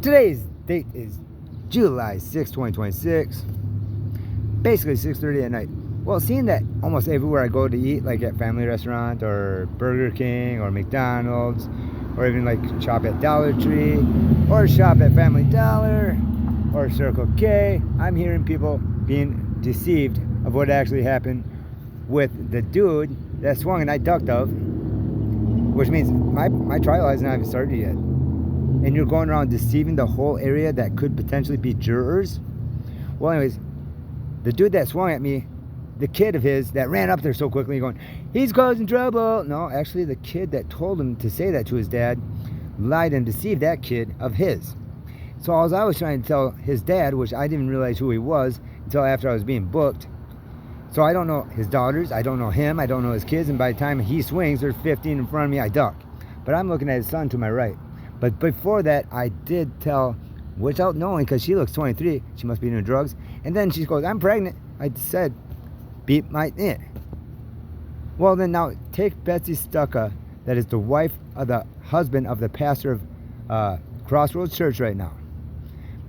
Today's date is July 6, 2026. Basically 6:30 at night. Well, seeing that almost everywhere I go to eat, like at family restaurant or Burger King or McDonald's, or even like shop at Dollar Tree or shop at Family Dollar or Circle K, I'm hearing people being deceived of what actually happened with the dude that swung and I ducked of, which means my trial hasn't even started yet. And you're going around deceiving the whole area that could potentially be jurors. Well, anyways, the dude that swung at me, the kid of his that ran up there so quickly going, he's causing trouble. No, actually the kid that told him to say that to his dad lied and deceived that kid of his. So all I was trying to tell his dad, which I didn't realize who he was until after I was being booked. So I don't know his daughters, I don't know him, I don't know his kids, and by the time he swings, there's 15 in front of me, I duck. But I'm looking at his son to my right. But before that, I did tell, without knowing, because she looks 23, she must be doing drugs. And then she goes, I'm pregnant. I said, beep my it. Well, then now take Betsy Stucca, that is the wife of the husband of the pastor of Crossroads Church right now.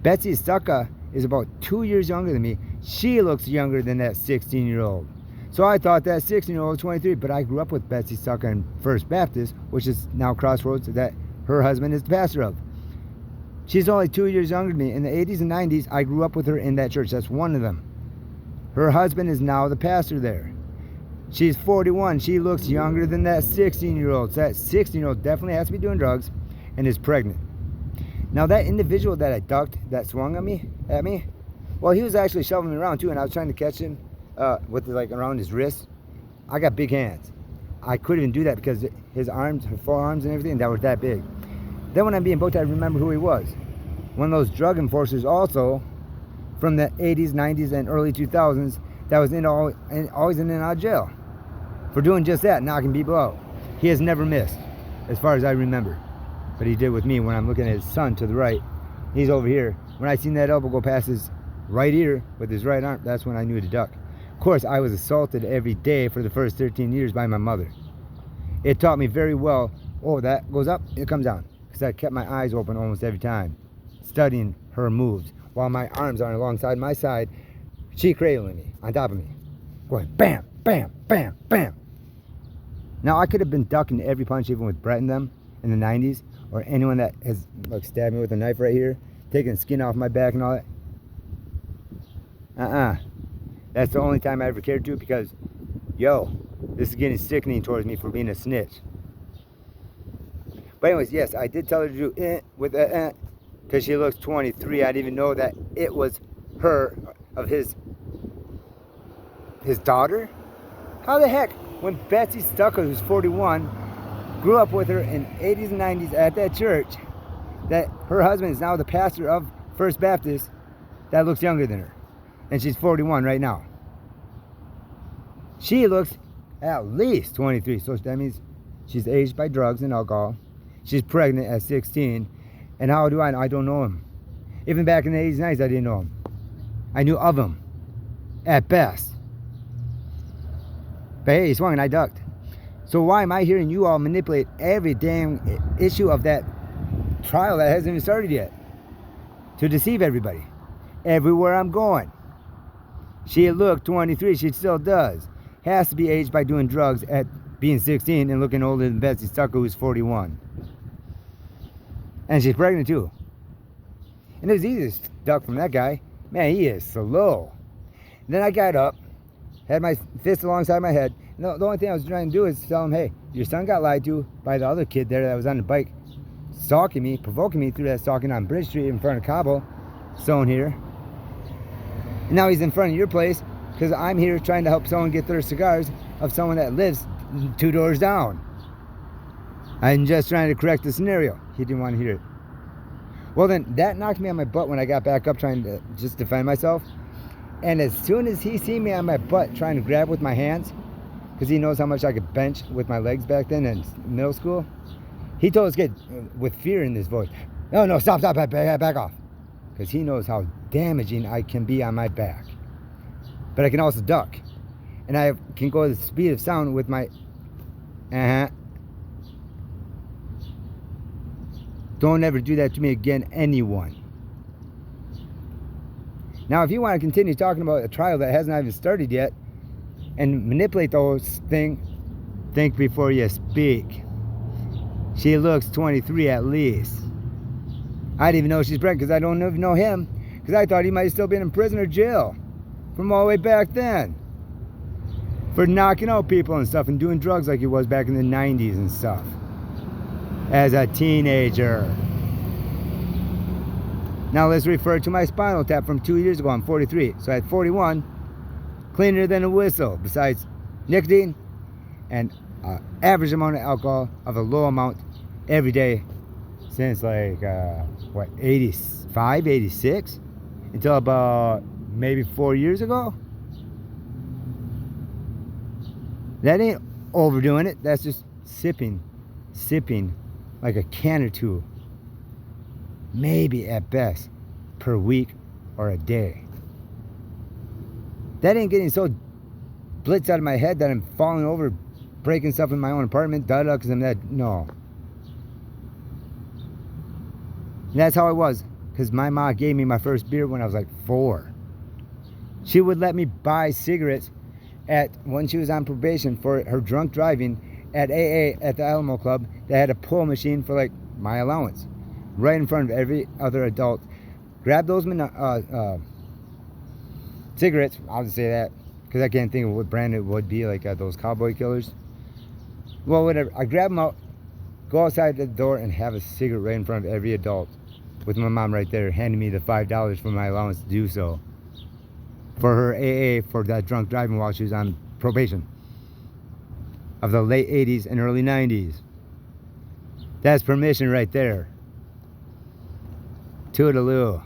Betsy Stucca is about 2 years younger than me. She looks younger than that 16-year-old. So I thought that 16-year-old was 23, but I grew up with Betsy Stucca in First Baptist, which is now Crossroads, that her husband is the pastor of. She's only 2 years younger than me. In the 80s and 90s, I grew up with her in that church. That's one of them. Her husband is now the pastor there. She's 41. She looks younger than that 16-year-old. So that 16-year-old definitely has to be doing drugs and is pregnant. Now that individual that I ducked, that swung at me, well, he was actually shoving me around too, and I was trying to catch him with like around his wrist. I got big hands. I couldn't even do that because his arms, her forearms and everything, that was that big. Then when I'm being booked, I remember who he was. One of those drug enforcers also from the 80s, 90s, and early 2000s that was always in and out of jail for doing just that, knocking people out. He has never missed, as far as I remember. But he did with me when I'm looking at his son to the right. He's over here. When I seen that elbow go past his right ear with his right arm, that's when I knew to duck. Of course, I was assaulted every day for the first 13 years by my mother. It taught me very well, oh, that goes up, it comes down. Because I kept my eyes open almost every time, studying her moves. While my arms are alongside my side, she cradling me, on top of me. Going bam, bam, bam, bam. Now, I could have been ducking every punch, even with Brett and them in the 90s, or anyone that has like stabbed me with a knife right here, taking skin off my back and all that. That's the only time I ever cared to, because, yo, this is getting sickening towards me for being a snitch. But anyways, yes, I did tell her to do with that because she looks 23. I didn't even know that it was her, of his daughter. How the heck, when Betsy Stucca, who's 41, grew up with her in 80s and 90s at that church, that her husband is now the pastor of First Baptist, that looks younger than her. And she's 41 right now. She looks at least 23, so that means she's aged by drugs and alcohol. She's pregnant at 16. And how do I know? I don't know him. Even back in the 80s and 90s, I didn't know him. I knew of him, at best. But hey, he swung and I ducked. So why am I hearing you all manipulate every damn issue of that trial that hasn't even started yet to deceive everybody? Everywhere I'm going. She looked 23, she still does. Has to be aged by doing drugs at being 16 and looking older than Betsy Stucca, who's 41. And she's pregnant too. And it was easy to duck from that guy. Man, he is slow. And then I got up, had my fist alongside my head. And the only thing I was trying to do is tell him, hey, your son got lied to by the other kid there that was on the bike, stalking me, provoking me through that stalking on Bridge Street in front of Cabo, zone here. And now he's in front of your place because I'm here trying to help someone get their cigars of someone that lives 2 doors down. I'm just trying to correct the scenario. He didn't want to hear it. Well, then that knocked me on my butt when I got back up trying to just defend myself. And as soon as he seen me on my butt trying to grab with my hands, because he knows how much I could bench with my legs back then in middle school, he told his kid with fear in his voice, no, stop, back off. Because he knows how damaging I can be on my back. But I can also duck. And I can go at the speed of sound with my Don't ever do that to me again, anyone. Now, if you want to continue talking about a trial that has not even started yet and manipulate those things, think before you speak. She looks 23 at least. I didn't even know she's pregnant because I don't even know him, because I thought he might have still been in prison or jail from all the way back then for knocking out people and stuff and doing drugs like he was back in the 90s and stuff as a teenager. Now let's refer to my Spinal Tap from 2 years ago. I'm 43, so at 41, cleaner than a whistle, besides nicotine and average amount of alcohol of a low amount every day since like 85, 86 until about maybe 4 years ago. That ain't overdoing it. That's just sipping like a can or two, maybe at best, per week or a day. That ain't getting so blitzed out of my head that I'm falling over, breaking stuff in my own apartment, because I'm that. No. And that's how I was, because my mom gave me my first beer when I was like 4. She would let me buy cigarettes when she was on probation for her drunk driving at AA at the Alamo Club. They had a pull machine for like my allowance right in front of every other adult. Grab those cigarettes, I'll just say that because I can't think of what brand it would be, like those Cowboy Killers. Well, whatever. I grab them out, go outside the door and have a cigarette right in front of every adult with my mom right there handing me the $5 for my allowance to do so for her AA for that drunk driving while she was on probation of the late 80s and early 90s. That's permission right there. Toodaloo.